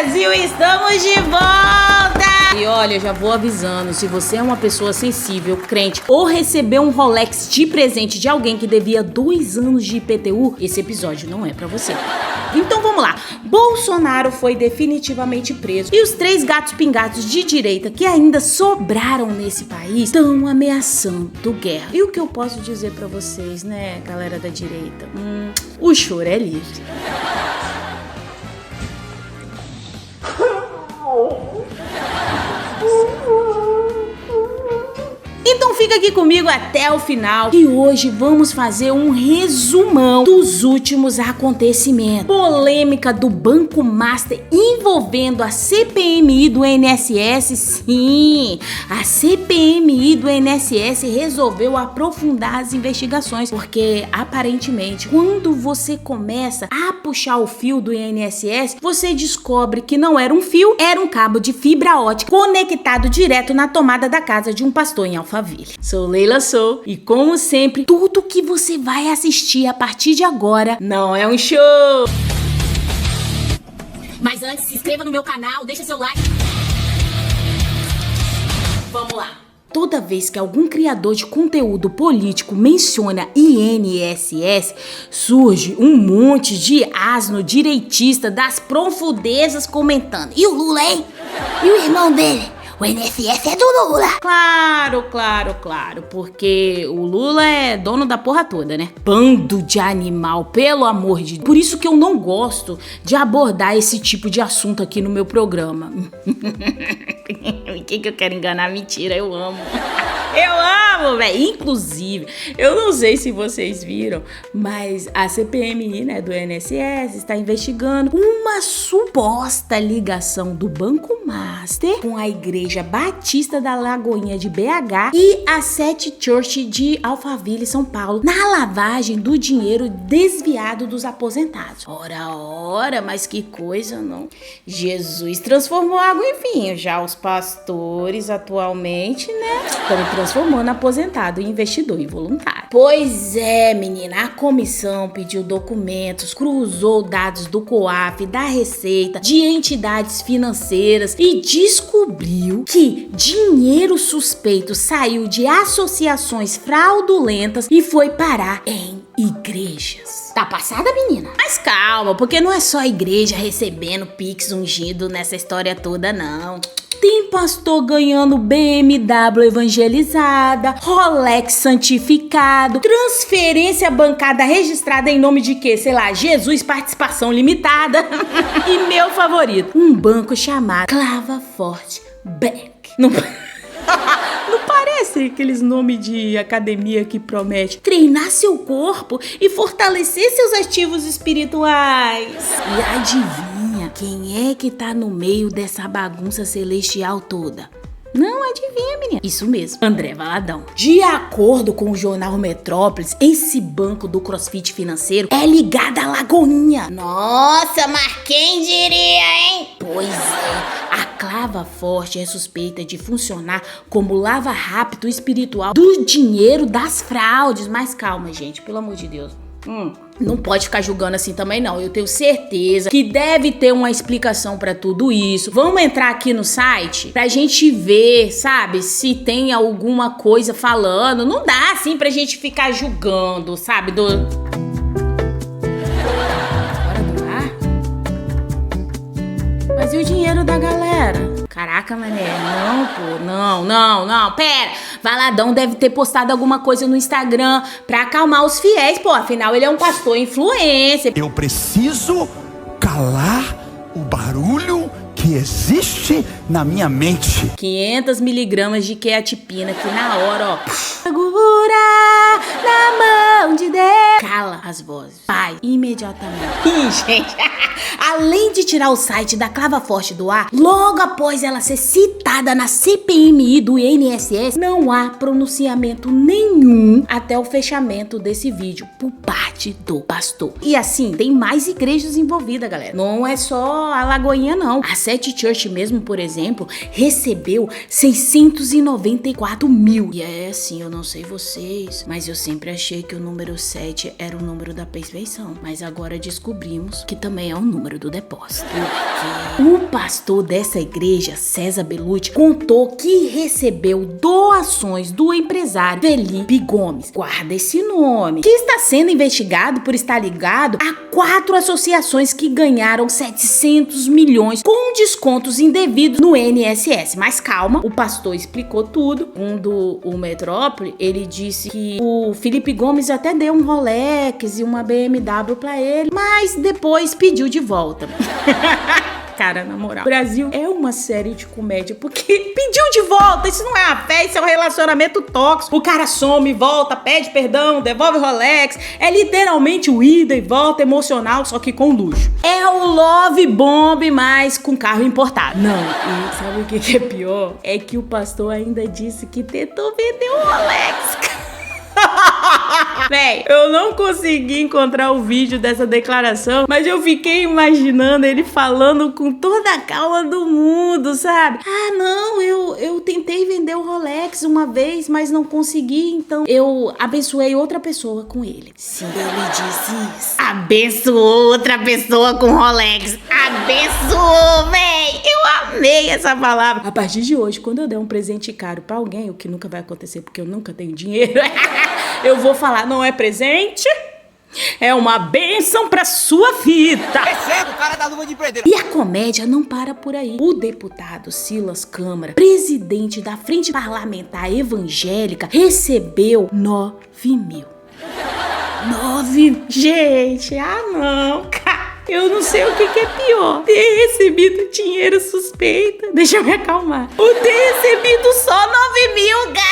Brasil, estamos de volta! E olha, já vou avisando, se você é uma pessoa sensível, crente, ou recebeu um Rolex de presente de alguém que devia 2 anos de IPTU, esse episódio não é pra você. Então vamos lá, Bolsonaro foi definitivamente preso e os 3 gatos pingados de direita que ainda sobraram nesse país estão ameaçando guerra. E o que eu posso dizer pra vocês, né, galera da direita? O choro é livre. Então fica aqui comigo até o final e hoje vamos fazer um resumão dos últimos acontecimentos. Polêmica do Banco Master envolvendo a CPMI do INSS. Sim, a CPMI do INSS resolveu aprofundar as investigações, porque aparentemente quando você começa a puxar o fio do INSS, você descobre que não era um fio, era um cabo de fibra ótica conectado direto na tomada da casa de um pastor em Alphaville. Sou Leila Sou e como sempre, tudo que você vai assistir a partir de agora não é um show. Mas antes, se inscreva no meu canal, deixa seu like. Vamos lá. Toda vez que algum criador de conteúdo político menciona INSS, surge um monte de asno direitista das profundezas comentando: e o Lula, hein? E o irmão dele? O INSS é do Lula. Claro, porque o Lula é dono da porra toda, né? Bando de animal, pelo amor de Deus. Por isso que eu não gosto de abordar esse tipo de assunto aqui no meu programa. O que eu quero enganar? Mentira, eu amo. Eu amo, velho. Inclusive, eu não sei se vocês viram, mas a CPMI, né, do INSS está investigando uma suposta ligação do Banco Master com a Igreja Batista da Lagoinha de BH e a Sete Church de Alphaville, São Paulo, na lavagem do dinheiro desviado dos aposentados. Ora, mas que coisa, não? Jesus transformou água em vinho. Já os pastores atualmente, né, estão transformando aposentado em investidor involuntário. Pois é, menina, a comissão pediu documentos, cruzou dados do COAF, da Receita, de entidades financeiras e descobriu que dinheiro suspeito saiu de associações fraudulentas e foi parar em igrejas. Tá passada, menina? Mas calma, porque não é só a igreja recebendo Pix ungido nessa história toda, não. Tem pastor ganhando BMW evangelizada, Rolex santificado, transferência bancada registrada em nome de quê? Sei lá, Jesus Participação Limitada. E meu favorito, um banco chamado Clava Forte Bank. Não parece aqueles nomes de academia que promete treinar seu corpo e fortalecer seus ativos espirituais? E adivinha quem é que tá no meio dessa bagunça celestial toda? Não adivinha, menina. Isso mesmo, André Valadão. De acordo com o jornal Metrópolis, esse banco do CrossFit financeiro é ligado à Lagoinha. Nossa, mas quem diria, hein? Pois é, a Clava Forte é suspeita de funcionar como lava-rápido espiritual do dinheiro das fraudes. Mas calma, gente, pelo amor de Deus. Não pode ficar julgando assim também não. Eu tenho certeza que deve ter uma explicação pra tudo isso. Vamos entrar aqui no site pra gente ver, sabe, se tem alguma coisa falando. Não dá assim pra gente ficar julgando, sabe, Bora doar? Mas e o dinheiro da galera? Caraca, mané, não, pô, não, pera. Valadão deve ter postado alguma coisa no Instagram pra acalmar os fiéis, pô, afinal ele é um pastor influencer. Eu preciso calar o barulho que existe na minha mente. 500 miligramas de queatipina que na hora, ó, segura na mão de Deus. Cala as vozes. Pai, imediatamente. Ih, gente, além de tirar o site da Clava Forte do ar, logo após ela ser citada na CPMI do INSS, não há pronunciamento nenhum até o fechamento desse vídeo por parte do pastor. E assim, tem mais igrejas envolvidas, galera. Não é só a Lagoinha, não. A Sete Church mesmo, por exemplo, recebeu 694 mil. E é assim, eu não sei vocês, mas eu sempre achei que o número 7 era o número da perfeição, mas agora descobrimos que também é o número do depósito. Porque o pastor dessa igreja, César Belucci, contou que recebeu doações do empresário Felipe Gomes, guarda esse nome, que está sendo investigado por estar ligado a 4 associações que ganharam 700 milhões com descontos indevidos no INSS. Mas calma, o pastor explicou tudo. O Metrópole, ele disse que o Felipe Gomes até deu um Rolex e uma BMW pra ele, mas depois pediu de volta. Cara, na moral, o Brasil é uma série de comédia, porque pediu de volta, isso não é uma fé, isso é um relacionamento tóxico. O cara some, volta, pede perdão, devolve o Rolex, é literalmente o ida e volta emocional, só que com luxo. É o Love Bomb, mas com carro importado. Não, e sabe o que é pior? É que o pastor ainda disse que tentou vender o Rolex. Véi, eu não consegui encontrar o vídeo dessa declaração, mas eu fiquei imaginando ele falando com toda a calma do mundo, sabe? Ah, não, eu tentei vender o Rolex uma vez, mas não consegui, então eu abençoei outra pessoa com ele. Sim, ele disse isso. Abençoou outra pessoa com Rolex. Abençoou, véi! Eu amei essa palavra. A partir de hoje, quando eu der um presente caro pra alguém, o que nunca vai acontecer porque eu nunca tenho dinheiro, eu vou falar, não é presente, é uma bênção pra sua vida. Receba o cara da luva de pedreiro. E a comédia não para por aí. O deputado Silas Câmara, presidente da Frente Parlamentar Evangélica, recebeu 9 mil. 9? Gente, não, cara. Eu não sei o que é pior. Ter recebido dinheiro suspeito. Deixa eu me acalmar. Ou ter recebido só 9 mil, cara.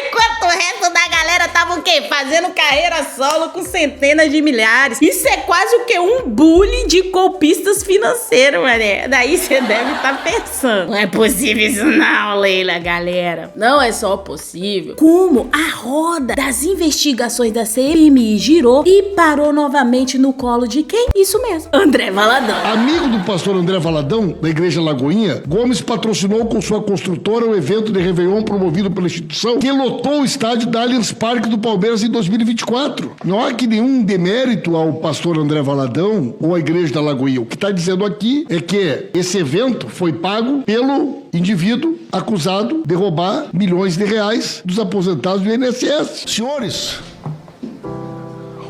Enquanto o resto da galera tava o quê? Fazendo carreira solo com centenas de milhares. Isso é quase o quê? Um bullying de golpistas financeiros, mané. Daí você deve estar pensando. Não é possível isso não, Leila, galera. Não é só possível. Como a roda das investigações da CPMI girou e parou novamente no colo de quem? Isso mesmo. André Valadão. Amigo do pastor André Valadão, da Igreja Lagoinha, Gomes patrocinou com sua construtora o evento de Réveillon promovido pela instituição que lotou o estádio da Allianz Parque do Palmeiras em 2024. Não há que nenhum demérito ao pastor André Valadão ou à Igreja da Lagoinha. O que está dizendo aqui é que esse evento foi pago pelo indivíduo acusado de roubar milhões de reais dos aposentados do INSS. Senhores,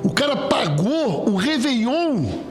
o cara pagou o Réveillon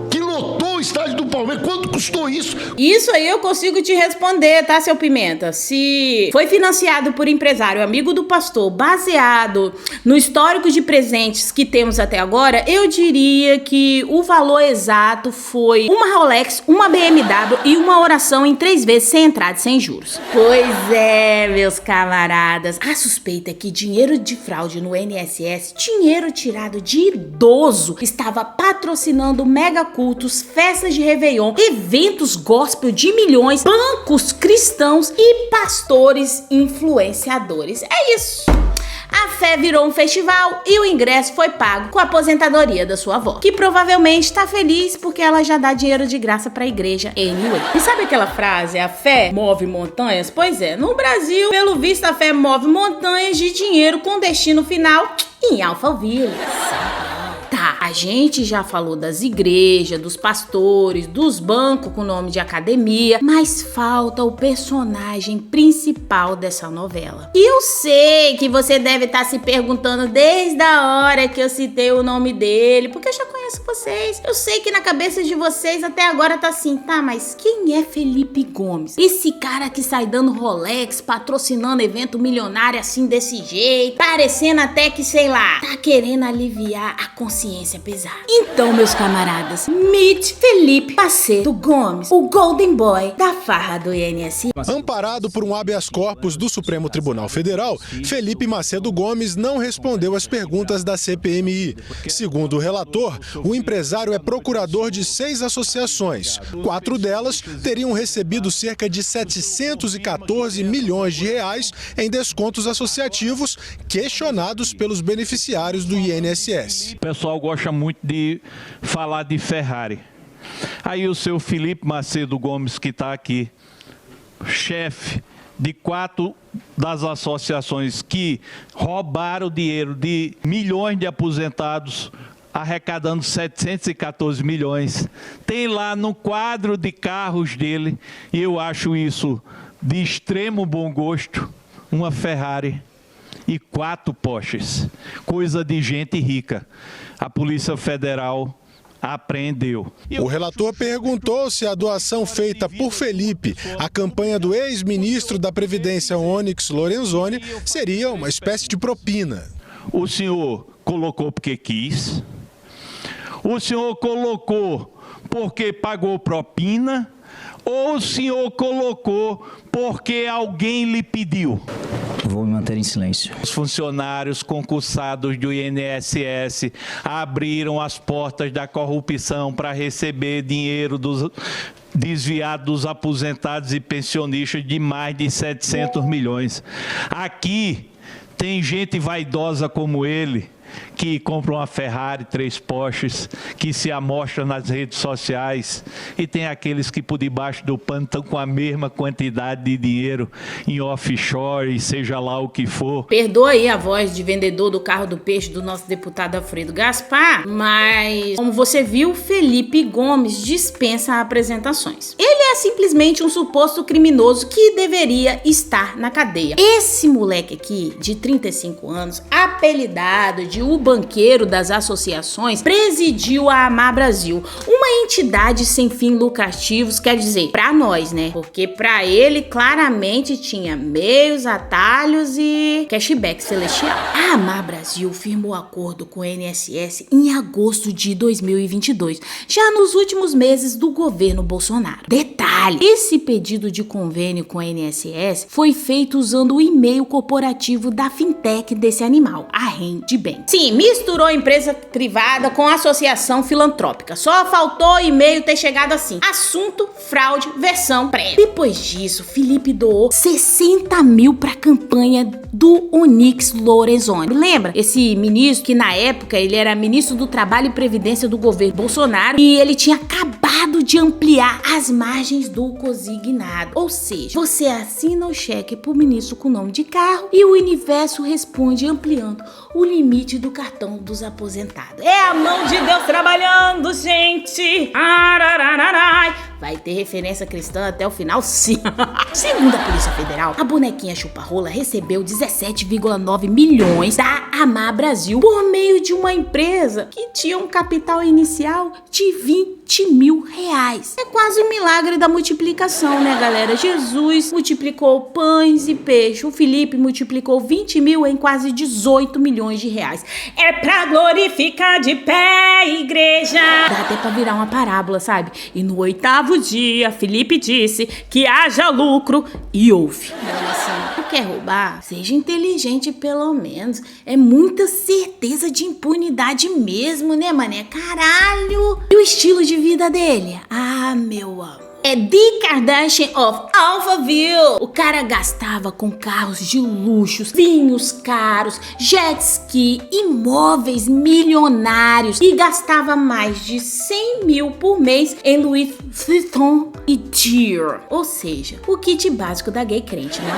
que lotou o estádio do Palmeiras. Quanto custou isso? Isso aí eu consigo te responder, tá, seu Pimenta? Se foi financiado por empresário amigo do pastor, baseado no histórico de presentes que temos até agora, eu diria que o valor exato foi uma Rolex, uma BMW e uma oração em 3 vezes sem entrada e sem juros. Pois é, meus camaradas. A suspeita é que dinheiro de fraude no INSS, dinheiro tirado de idoso, estava patrocinando mega cultos, festas de Réveillon, eventos gospel de milhões, bancos cristãos e pastores influenciadores. É isso. A fé virou um festival e o ingresso foi pago com a aposentadoria da sua avó, que provavelmente tá feliz porque ela já dá dinheiro de graça pra igreja anyway. E sabe aquela frase, a fé move montanhas? Pois é, no Brasil, pelo visto, a fé move montanhas de dinheiro com destino final em Alphaville. Tá, a gente já falou das igrejas, dos pastores, dos bancos com nome de academia, mas falta o personagem principal dessa novela. E eu sei que você deve estar se perguntando desde a hora que eu citei o nome dele, porque eu já conheço vocês. Eu sei que na cabeça de vocês até agora tá assim, tá, mas quem é Felipe Gomes? Esse cara que sai dando Rolex, patrocinando evento milionário assim desse jeito, parecendo até que, sei lá, tá querendo aliviar a consciência pesada. Então, meus camaradas, meet Felipe Macedo Gomes, o Golden Boy da farra do INSS. Amparado por um habeas corpus do Supremo Tribunal Federal, Felipe Macedo Gomes não respondeu às perguntas da CPMI. Segundo o relator, o empresário é procurador de 6 associações. 4 delas teriam recebido cerca de 714 milhões de reais em descontos associativos questionados pelos beneficiários do INSS. O pessoal gosta muito de falar de Ferrari. Aí o seu Felipe Macedo Gomes, que está aqui, chefe de 4 das associações que roubaram dinheiro de milhões de aposentados, arrecadando 714 milhões. Tem lá no quadro de carros dele, e eu acho isso de extremo bom gosto, uma Ferrari e 4 Porsches. Coisa de gente rica. A Polícia Federal apreendeu. O relator perguntou se a doação feita por Felipe à campanha do ex-ministro da Previdência, Onyx Lorenzoni, seria uma espécie de propina. O senhor colocou porque quis. O senhor colocou porque pagou propina. Ou o senhor colocou porque alguém lhe pediu? Vou me manter em silêncio. Os funcionários concursados do INSS abriram as portas da corrupção para receber dinheiro desviado dos aposentados e pensionistas de mais de 700 milhões. Aqui tem gente vaidosa como ele, que compra uma Ferrari, 3 Porsches, que se amostra nas redes sociais, e tem aqueles que por debaixo do pano estão com a mesma quantidade de dinheiro em offshore, seja lá o que for. Perdoa aí a voz de vendedor do carro do peixe do nosso deputado Alfredo Gaspar, mas como você viu, Felipe Gomes dispensa apresentações. Ele é simplesmente um suposto criminoso que deveria estar na cadeia. Esse moleque aqui, de 35 anos, apelidado de o banqueiro das associações, presidiu a Amar Brasil, uma entidade sem fins lucrativos, quer dizer, pra nós, né? Porque pra ele claramente tinha meios, atalhos e cashback celestial. A Amar Brasil firmou acordo com o INSS em agosto de 2022, já nos últimos meses do governo Bolsonaro. Detalhe, esse pedido de convênio com a INSS foi feito usando o e-mail corporativo da fintech desse animal, a Rendbem. Sim, misturou empresa privada com associação filantrópica. Só faltou o e-mail ter chegado assim: assunto, fraude, versão prévia. Depois disso, Felipe doou 60 mil pra campanha do Onyx Lorenzoni. Lembra? Esse ministro que na época ele era ministro do Trabalho e Previdência do governo Bolsonaro, e ele tinha acabado de ampliar as margens do consignado. Ou seja, você assina o cheque pro ministro com nome de carro e o universo responde ampliando o limite do cartão dos aposentados. É a mão de Deus trabalhando, gente! Vai ter referência cristã até o final, sim. Segundo a Polícia Federal, a bonequinha chupa-rola recebeu 17,9 milhões da Amar Brasil por meio de uma empresa que tinha um capital inicial de 20 mil reais. É quase um milagre da multiplicação, né, galera? Jesus multiplicou pães e peixe. O Felipe multiplicou 20 mil em quase 18 milhões de reais. É pra glorificar de pé, igreja. Dá até pra virar uma parábola, sabe? E no 8º dia, Felipe disse que haja lucro e houve. Olha assim, tu quer roubar? Seja inteligente pelo menos. É muita certeza de impunidade mesmo, né, mané? Caralho! E o estilo de vida dele? Ah, meu amor. É The Kardashian of Alphaville. O cara gastava com carros de luxos, vinhos caros, jet ski, imóveis milionários e gastava mais de 100 mil por mês em Louis Vuitton e Dior. Ou seja, o kit básico da gay crente, né?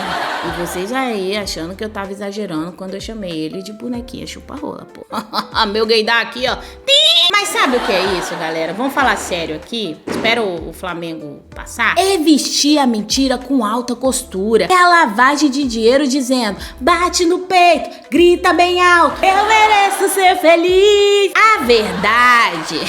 E vocês aí achando que eu tava exagerando quando eu chamei ele de bonequinha chupa-rola, pô. Meu gaydar aqui, ó. Mas sabe o que é isso, galera? Vamos falar sério aqui? Espero o Flamengo passar. É vestir a mentira com alta costura. É a lavagem de dinheiro dizendo: bate no peito, grita bem alto, eu mereço ser feliz. A verdade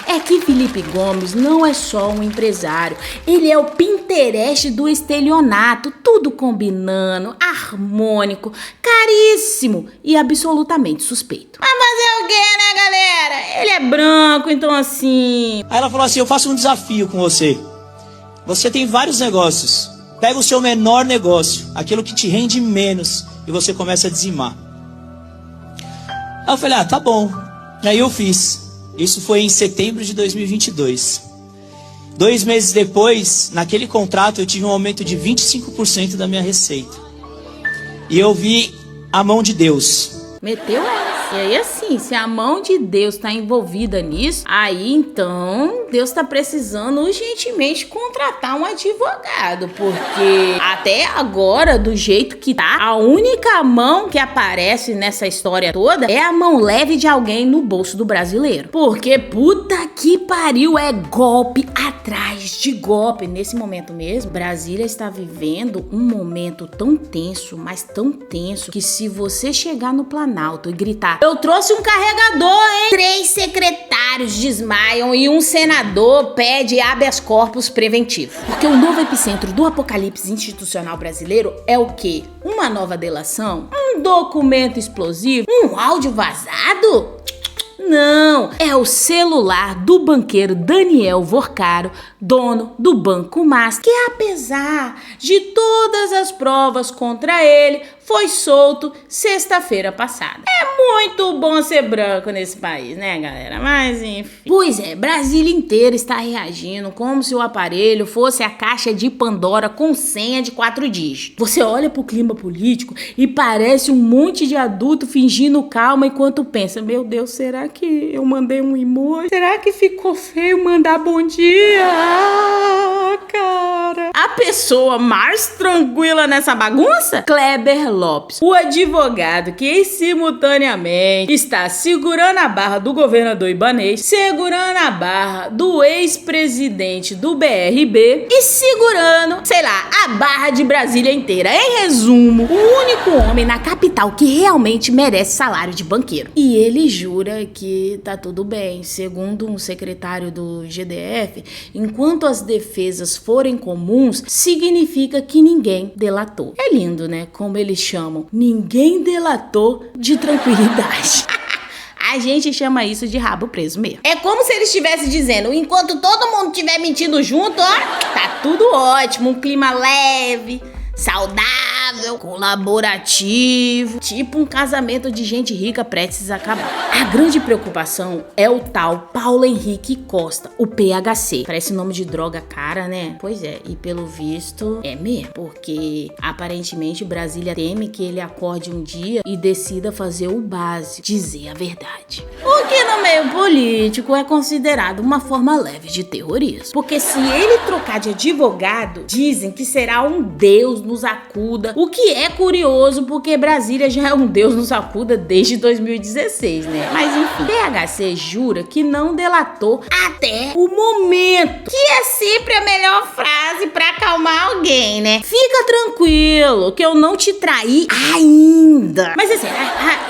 é que Felipe Gomes não é só um empresário, ele é o Pinterest do estelionato, tudo combinando, harmônico, caríssimo e absolutamente suspeito. Mas fazer o quê, né, galera? Ele é branco, então assim... Aí ela falou assim: eu faço um desafio com você. Você tem vários negócios, pega o seu menor negócio, aquilo que te rende menos, e você começa a dizimar. Aí eu falei: ah, tá bom. Aí eu fiz. Isso foi em setembro de 2022. 2 meses depois, naquele contrato, eu tive um aumento de 25% da minha receita. E eu vi a mão de Deus. Meteu essa. E aí, assim, se a mão de Deus tá envolvida nisso, aí então Deus tá precisando urgentemente contratar um advogado, porque até agora, do jeito que tá, a única mão que aparece nessa história toda é a mão leve de alguém no bolso do brasileiro. Porque puta que pariu, é golpe atrás de golpe. Nesse momento mesmo, Brasília está vivendo um momento tão tenso, mas tão tenso, que se você chegar no Planalto e gritar: eu trouxe um carregador, hein? 3 secretários desmaiam e um senador pede habeas corpus preventivo. Porque o novo epicentro do apocalipse institucional brasileiro é o quê? Uma nova delação? Um documento explosivo? Um áudio vazado? Não, é o celular do banqueiro Daniel Vorcaro, dono do Banco Master, que apesar de todas as provas contra ele, foi solto sexta-feira passada. É muito bom ser branco nesse país, né, galera? Mas enfim. Pois é, Brasília inteira está reagindo como se o aparelho fosse a caixa de Pandora com senha de 4 dígitos. Você olha pro clima político e parece um monte de adulto fingindo calma enquanto pensa: meu Deus, será que eu mandei um emoji? Será que ficou feio mandar bom dia? Ah, cara. A pessoa mais tranquila nessa bagunça? Kleber Lopes, o advogado que simultaneamente está segurando a barra do governador Ibanez, segurando a barra do ex-presidente do BRB e segurando, sei lá, a barra de Brasília inteira. Em resumo, o único homem na capital que realmente merece salário de banqueiro. E ele jura que tá tudo bem. Segundo um secretário do GDF, enquanto as defesas forem comuns, significa que ninguém delatou. É lindo, né? Como eles chamam: ninguém delatou de tranquilidade. A gente chama isso de rabo preso mesmo. É como se ele estivesse dizendo: enquanto todo mundo estiver mentindo junto, ó, tá tudo ótimo, um clima leve, saudável, colaborativo, tipo um casamento de gente rica prestes a acabar. A grande preocupação é o tal Paulo Henrique Costa, o PHC. Parece nome de droga cara, né? Pois é, e pelo visto é mesmo, porque aparentemente Brasília teme que ele acorde um dia e decida fazer o básico, dizer a verdade. O que no meio político é considerado uma forma leve de terrorismo. Porque se ele trocar de advogado, dizem que será um Deus nos acuda, o que é curioso porque Brasília já é um Deus nos acuda desde 2016, né? Mas enfim, PHC jura que não delatou até o momento, que é sempre a melhor frase pra acalmar alguém, né? Fica tranquilo, que eu não te traí ainda. Mas assim,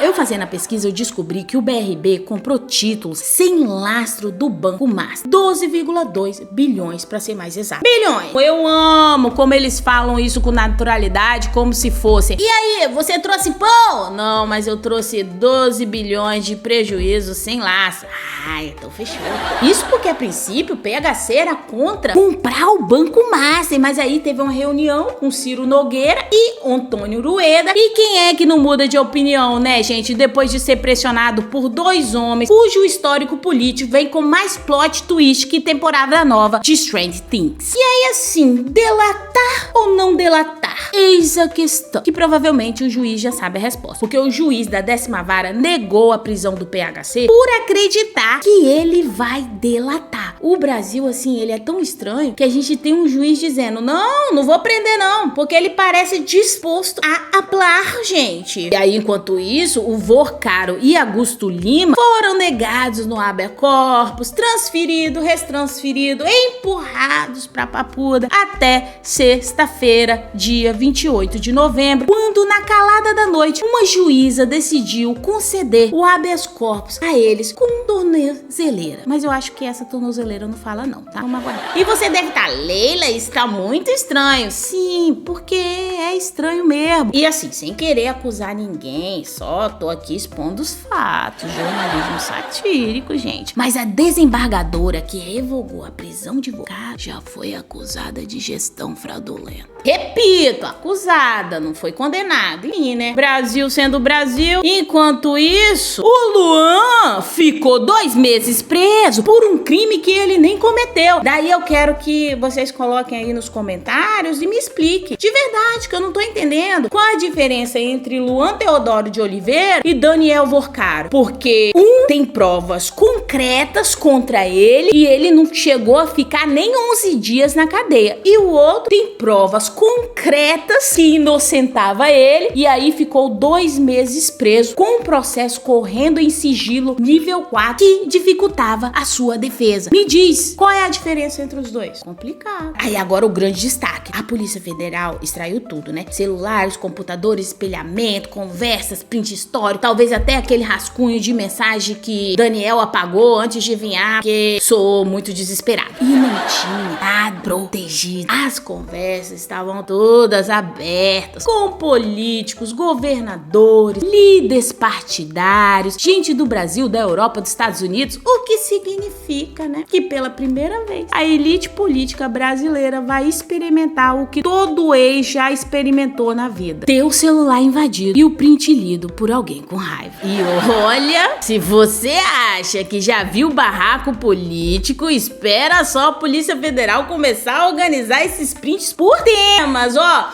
eu fazendo a pesquisa, eu descobri que o BRB comprou títulos sem lastro do Banco Master. 12,2 bilhões, pra ser mais exato. Bilhões! Eu amo como eles falam isso com naturalidade, como se fosse: e aí, você trouxe pão? Não, mas eu trouxe 12 bilhões de prejuízo sem laço. Ai, então fechou. Isso porque a princípio o PHC era contra comprar o Banco Master, mas aí teve uma reunião com Ciro Nogueira e Antônio Rueda. E quem é que não muda de opinião, né, gente? Depois de ser pressionado por 2 homens cujo histórico político vem com mais plot twist que temporada nova de Stranger Things. E aí assim, delatar ou não delatar? Eis a questão, que provavelmente o juiz já sabe a resposta, porque o juiz da 10ª vara negou a prisão do PHC por acreditar que ele vai delatar. O Brasil, assim, ele é tão estranho que a gente tem um juiz dizendo: não vou prender não, porque ele parece disposto a apelar, gente. E aí, enquanto isso, o Vorcaro e Augusto Lima foram negados no habeas corpus, transferido, retransferido, empurrados pra Papuda até sexta-feira, dia 28 de novembro, quando na calada da noite uma juíza decidiu conceder o habeas corpus a eles com tornozeleira. Mas eu acho que essa tornozeleira não fala não, tá? Vamos aguardar. E você deve estar: Leila, está muito estranho. Sim, porque é estranho mesmo. E assim, sem querer acusar ninguém, só tô aqui expondo os fatos. Jornalismo satírico, gente. Mas a desembargadora que revogou a prisão de Vorcaro já foi acusada de gestão fraudulenta. Repito, acusada, não foi condenada. E, né? Brasil sendo Brasil. Enquanto isso, o Luan ficou 2 meses preso por um crime que ele nem cometeu. Daí eu quero que vocês coloquem aí nos comentários e me expliquem. De verdade, que eu não tô entendendo. Qual a diferença entre Luan Teodoro de Oliveira e Daniel Vorcaro? Porque um tem provas concretas contra ele e ele não chegou a ficar nem 11 dias na cadeia. E o outro tem provas concretas que inocentava ele e aí ficou 2 meses preso com um processo correndo em sigilo nível 4 que dificultava a sua defesa. Me diz, qual é a diferença entre os dois? Complicado. Aí agora o grande destaque. A Polícia Federal extraiu tudo, né? Celulares, computadores, espelhamento, conversas, print histórico, talvez até aquele rascunho de mensagem que Daniel apagou antes de vir, porque sou muito desesperado. E não tinha nada protegido. As conversas estavam todas abertas com políticos, governadores, líderes partidários, gente do Brasil, da Europa, dos Estados Unidos, o que significa, né, que pela primeira vez a elite política brasileira vai experimentar o que todo ex já experimentou na vida: ter o celular invadido e o print lido por alguém com raiva. E olha, se você acha que já viu barraco político, espera só a Polícia Federal começar a organizar esses prints por temas, ó.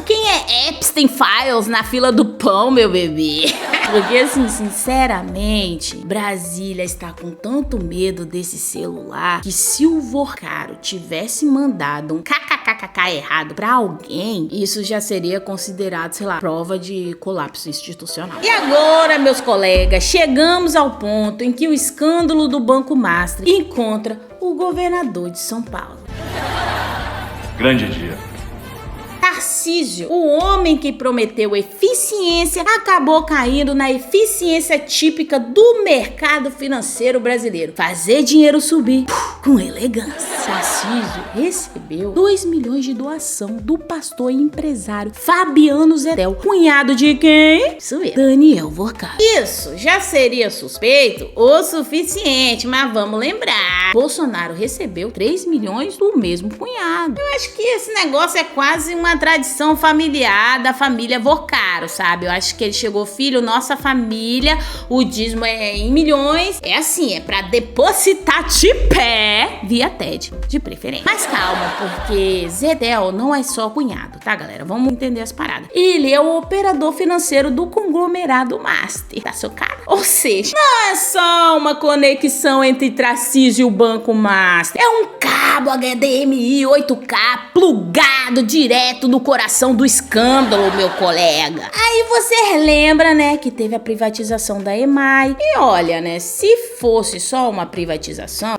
Quem é Epstein Files na fila do pão, meu bebê? Porque assim, sinceramente, Brasília está com tanto medo desse celular que se o Vorcaro tivesse mandado um kkkk errado pra alguém, isso já seria considerado, sei lá, prova de colapso institucional. E agora, meus colegas, chegamos ao ponto em que o escândalo do Banco Master encontra o governador de São Paulo. Grande dia. Tarcísio, o homem que prometeu eficiência, acabou caindo na eficiência típica do mercado financeiro brasileiro: fazer dinheiro subir com elegância. Tarcísio recebeu 2 milhões de doação do pastor e empresário Fabiano Zedel, cunhado de quem? Isso mesmo, Daniel Vorcaro. Isso já seria suspeito o suficiente, mas vamos lembrar: Bolsonaro recebeu 3 milhões do mesmo cunhado. Eu acho que esse negócio é quase uma tradição familiar da família Vorcaro, sabe? Eu acho que ele chegou: filho, nossa família, o dízimo é em milhões. É assim, é pra depositar de pé via TED, de preferência. Mas calma, porque Zedel não é só cunhado, tá, galera? Vamos entender as paradas. Ele é o operador financeiro do conglomerado Master, tá socado? Ou seja, não é só uma conexão entre Tarcísio e o Banco Master. É um cabo HDMI 8K plugado direto no coração do escândalo, meu colega. Aí você lembra, né, que teve a privatização da EMAI. E olha, né, se fosse só uma privatização,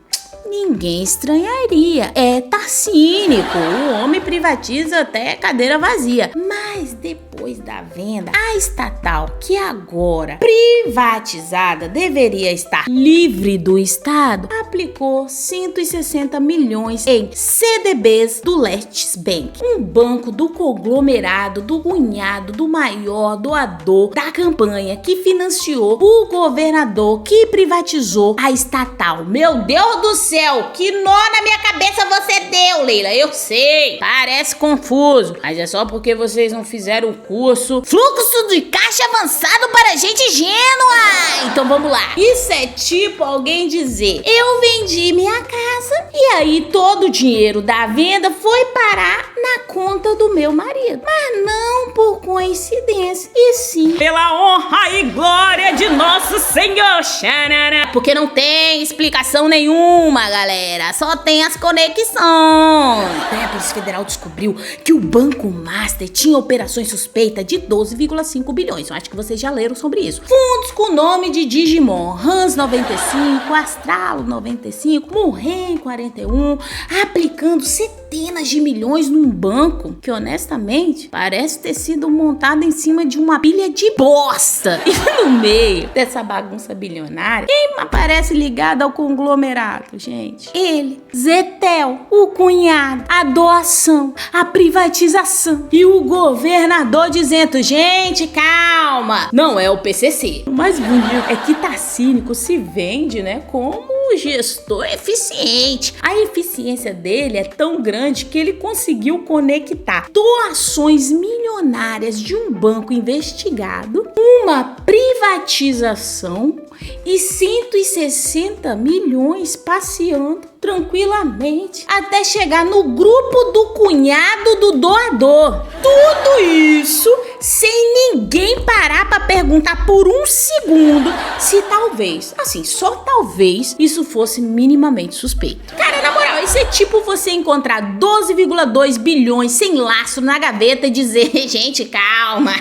ninguém estranharia. É Tarcínico, o homem privatiza até cadeira vazia. Mas depois da venda, a estatal, que agora privatizada deveria estar livre do Estado, aplicou 160 milhões em CDBs do Let's Bank, um banco do conglomerado, do cunhado, do maior doador da campanha que financiou o governador que privatizou a estatal. Meu Deus do céu, que nó na minha cabeça você deu, Leila. Eu sei, parece confuso, mas é só porque vocês não fizeram o curso Fluxo de Caixa Avançado para Gente Ingênua. Então vamos lá. Isso é tipo alguém dizer: eu vendi minha casa e aí todo o dinheiro da venda foi parar na conta do meu marido. Mas não por coincidência, e sim pela honra e glória de nosso Senhor. Xarará. Porque não tem explicação nenhuma, galera. Só tem as conexões. A Polícia Federal descobriu que o Banco Master tinha operações suspeitas de 12,5 bilhões. Eu acho que vocês já leram sobre isso. Fundos com o nome de Digimon, Hans 95, Astralo 95, Murren 41, aplicando centenas de milhões num banco que, honestamente, parece ter sido montado em cima de uma pilha de bosta. E no meio dessa bagunça bilionária, quem aparece ligado ao conglomerado, gente? Ele, Zedel, o cunhado, a doação, a privatização e o governador dizendo: gente, calma, não é o PCC. O mais bonito é que Tarcínico se vende, né, como um gestor eficiente. A eficiência dele é tão grande que ele conseguiu conectar doações milionárias de um banco investigado, uma privatização e 160 milhões passeando tranquilamente até chegar no grupo do cunhado do doador. Tudo isso sem ninguém parar pra perguntar por um segundo se talvez, assim, só talvez, isso fosse minimamente suspeito. Cara, na moral, isso é tipo você encontrar 12,2 bilhões sem lastro na gaveta e dizer, gente, calma,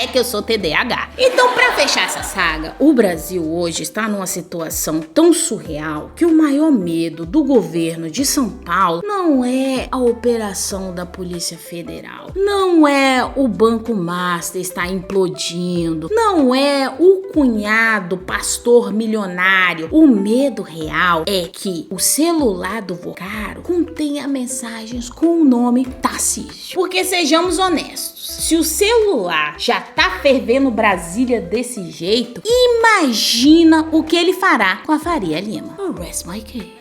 é que eu sou TDAH. Então, pra fechar essa saga, o Brasil hoje está numa situação tão surreal que o maior medo do governo de São Paulo não é a operação da Polícia Federal, não é o Banco Master estar implodindo, não é o cunhado pastor milionário. O medo real é que o celular do Vocaro contenha mensagens com o nome Tarcísio. Porque sejamos honestos, se o celular já tá fervendo Brasília desse jeito, imagina o que ele fará com a Faria Lima. Oh, rest my case.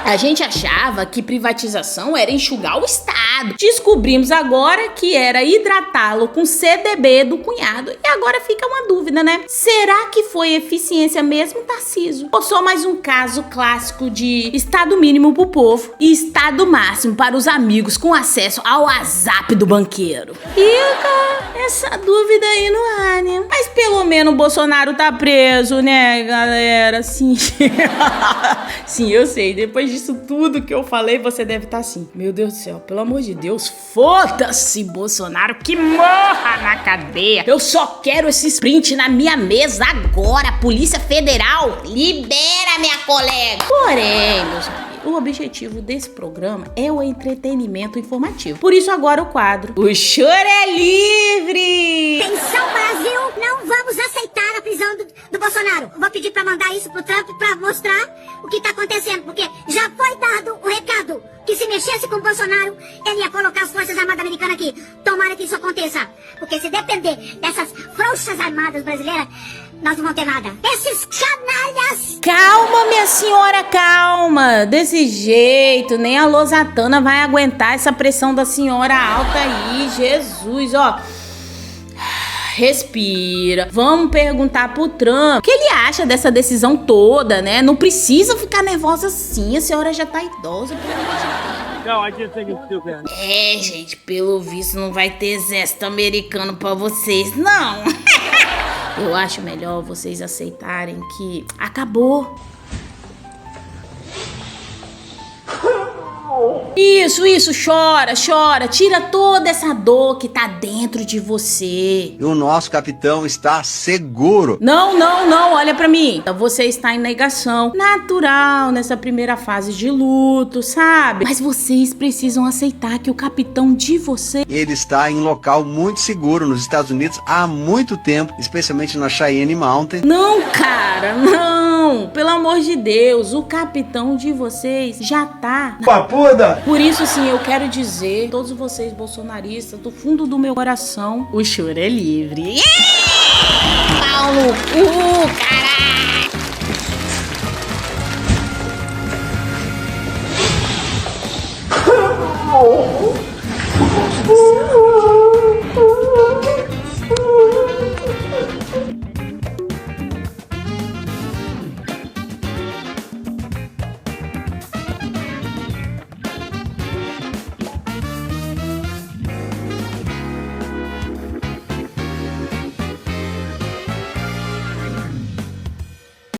A gente achava que privatização era enxugar o Estado. Descobrimos agora que era hidratá-lo com CDB do cunhado. E agora fica uma dúvida, né? Será que foi eficiência mesmo, Tarcísio? Ou só mais um caso clássico de Estado mínimo pro povo e Estado máximo para os amigos com acesso ao WhatsApp do banqueiro? Fica essa dúvida aí no ar, né? Mas pelo menos o Bolsonaro tá preso, né, galera? Sim. Sim, eu sei. Depois disso tudo que eu falei, você deve estar assim. Meu Deus do céu, pelo amor de Deus, foda-se, Bolsonaro, que morra na cadeia. Eu só quero esse sprint na minha mesa agora. Polícia Federal, libera minha colega. Porém, meus amigos, o objetivo desse programa é o entretenimento informativo. Por isso agora o quadro O Choro é Livre! Atenção, Brasil! Não vamos aceitar a prisão do Bolsonaro. Vou pedir pra mandar isso pro Trump pra mostrar o que tá acontecendo, porque já foi dado o recado que se mexesse com o Bolsonaro, ele ia colocar as Forças Armadas Americanas aqui. Tomara que isso aconteça, porque se depender dessas Forças Armadas brasileiras, nós não vamos ter nada. Esses canalhas! Calma, minha senhora, calma. Desse jeito, nem a Losatana vai aguentar essa pressão da senhora alta aí. Jesus, ó. Respira. Vamos perguntar pro Trump o que ele acha dessa decisão toda, né? Não precisa ficar nervosa assim. A senhora já tá idosa, pelo amor de Deus. É, gente, pelo visto não vai ter exército americano pra vocês, não. Eu acho melhor vocês aceitarem que acabou. Isso, chora, tira toda essa dor que tá dentro de você. E o nosso capitão está seguro. Não, olha pra mim. Você está em negação. Natural nessa primeira fase de luto, sabe? Mas vocês precisam aceitar que o capitão de você... Ele está em local muito seguro nos Estados Unidos há muito tempo, especialmente na Cheyenne Mountain. Não, cara, não. Pelo amor de Deus, o capitão de vocês já tá... Papuda! Por isso, sim, eu quero dizer, todos vocês bolsonaristas, do fundo do meu coração, o choro é livre. Pau no cu, caralho!